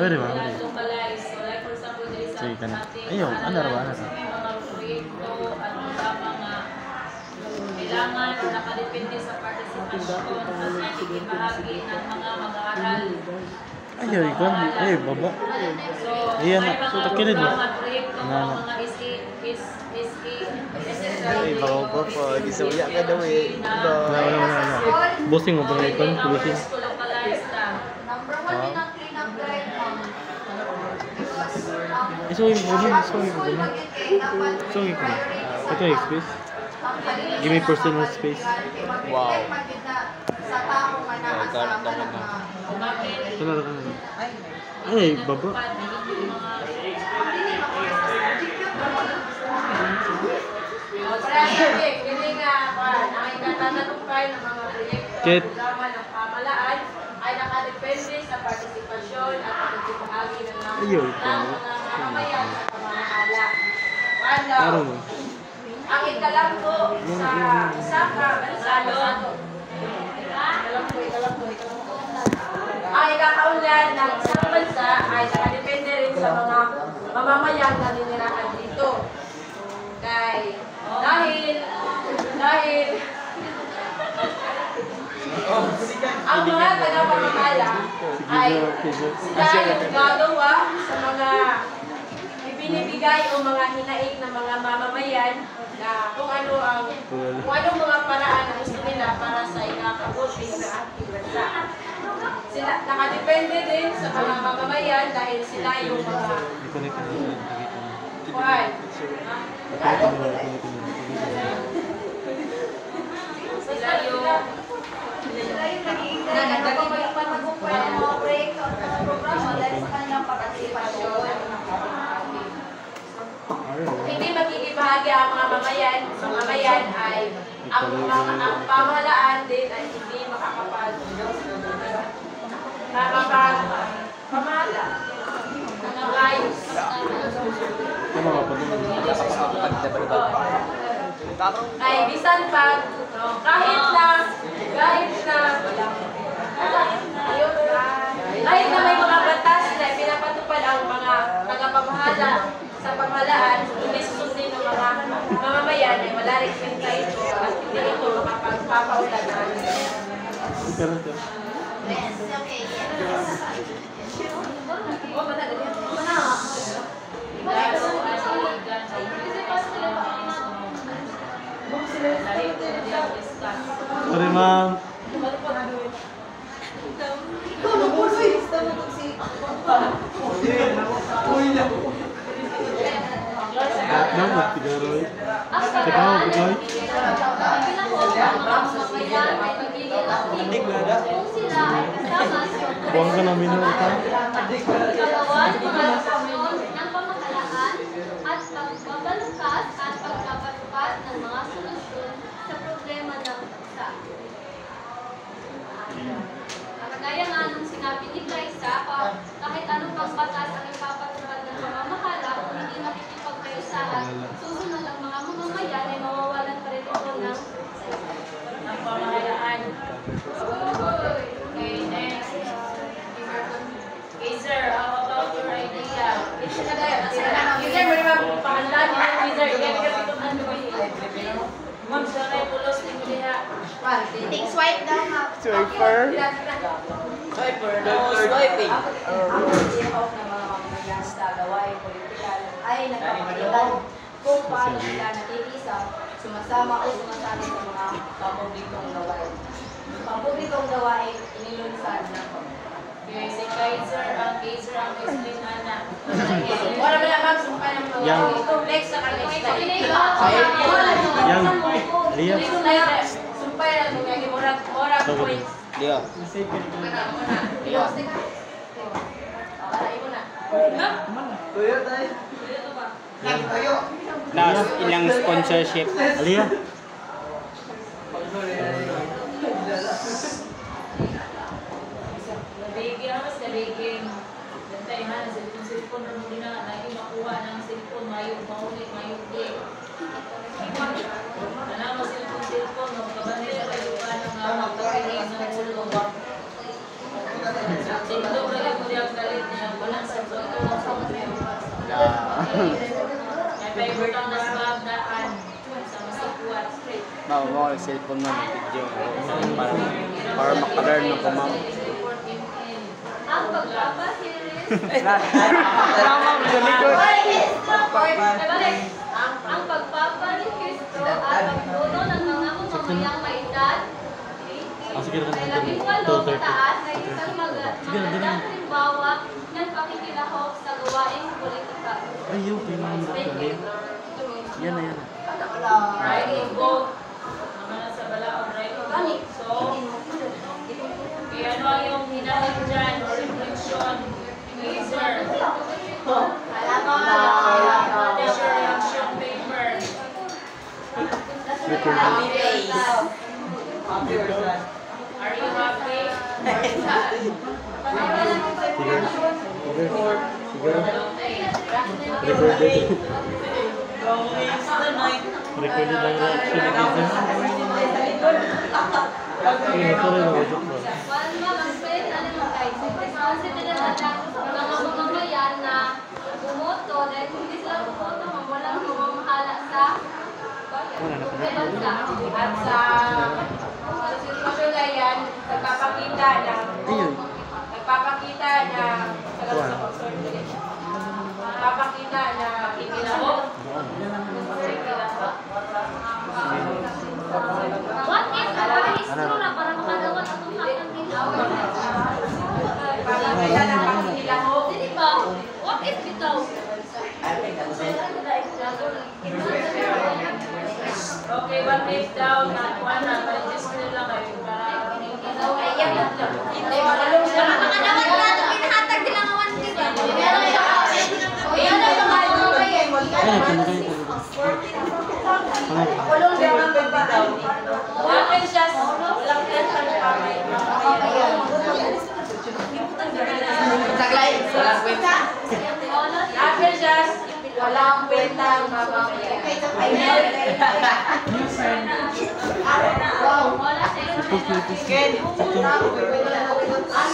Pwede ba? localize. So like for example, there is Sige ka na. something Ayun, ano ba? may mga proyekto at mga kailangan o nakadepende sa partisipasyon at nagiging bahagi ng mga mag-aaral. Ayaw, ikaw. Ay, baba. So, Ayan, may mga takilid mo. programa, proyekto, mga Ay, baka po. Isuya ka daw eh. Wala. Bossing mo ba ikaw? Bossing. Isuwi mo ba? Isuwi ko na. Ito yung space. Give me personal space. Wow. Ay, karat naman na. Wala ka na. Ay, baba. Kit. Ng pamalaan ay nakadepende sa partisipasyon at pagbibahagi ng Ayaw, mga mamamayan sa pamamahala. Taro mo. Ang ikalampo sa bansalon. Ang ikakaulan ng isang bansa ay nakadepende rin sa mga mamamayan na ninirahan dito. Dahil ang mga tagapamahala ay sila yung gagawa sa mga ibinibigay o mga hinaing ng mga mamamayan na kung anong mga paraan na gusto nila para sa ikakabuti ng ating bansa. Sila nakadepende din sa mga mamamayan dahil sila yung mga sila yung nagpapagpupuan ng mga proyekto at mga programa dahil sa kanilang partisipasyon. Hindi magiging bahagi ang mga mamamayan ay ang pamahalaan din ay hindi pamahala ng ayos. Ay bisan pag kahit na may mga batas na pinapatupad ang mga tagapamahala sa pamahalaan, hindi susundin ng mga mamamayan ay wala rin pinta ito at hindi ito makapagpapaulan na. Sorry, ma'am. Dapat tigaroy. Teka, Bigoy. Buwang ka na minor ka. Kalawan, pagkakaroon ng pamahalaan at pagbabalangkas at pagpapatupad ng mga solusyon sa problema ng bansa. Kagaya nga nung sinabi ni Glyza, kahit anong pang batas ang ipapatupad ng pamamahala kung hindi nakikipagkayusahan, susunod ang mga mamamayan ay mawawalan pa rin ito ng Pamahalaan. Okay, next. Wizard, how about your idea? Wizard, mo naman pangalan yung Wizard. Ma'am, sa kayo pulos ni Muliha. Take swipe down, ha? Swiper? Swiper, no swiping. Ay nagpapalitan kung paano sila nakikisa, sumasama o sumasali sa mga pampublikong gawain. Pampublikong gawain, inilunsad ng Okay, si Kaiser ang explain na. wala ba na ma'am, sumpay ng mga Yang. next na next time. Yang. Liya. Sumpay na mga murag points. Dia. Iya. Alay mo na. Tuyo tayo. Last ilang sponsorship. Alia. Nabigyan naman sa nabigyan. Dantay ha, sa cellphone na muli na, lagi makuha ng cellphone, mayong maulit, mayong click. Alam mo cellphone, magkabanay sa kayo ka ng magkakinig ng ulo. Tinglo, lagi mo diyang galit niya. Wala butang na sa bagdaan sa masikuat street. Ma'am, mo ang cellphone mo video. Para makalearn mo ko, ma'am. Ang pagpapahiris. Ma'am, sa likod. Ang pagpaparehistro at pagtuno ng mga mamamayang may edad, Sige na ay lang. 12 pataas na isang Sige na, dali na. magandang halimbawa ng pakikilahok sa gawaing politika. Ayaw, kayo naman dali. Yan na yan. Writing book. Mga nasa balaod writing book. So, ano ang yung hinahit dyan? Reflection. Laser. Laser reaction paper. Are you happy? Recorded. Recorded lang na actually business. Sige, sorry na wajok mo. One mo, ang pwede na naman guys. Responsibilidad ng mga mamamayan na bumoto dahil hindi sila bumoto, walang mamamahala sa bansa. At sa sitwasyon na yan, nagpapakita na Ayun. nagpapakita na pakikilahok. What if naparehistro na para makalawan ang hatang nila? Pakikita na pakikilahok. Hindi ba? What if bitaw? Okay, one page down, not one, register lang kayo para ayan lang. Hindi, malalong siya. Ayan na yung mga mamamayan. Ayun, kumagay ko. Kulong siya mga magbitaw. Walang siya, walang siya sa mamamayan. Saglay, walang kwenta. Walang siya, walang kwenta ang mamamayan. Wala sa inyo. Ang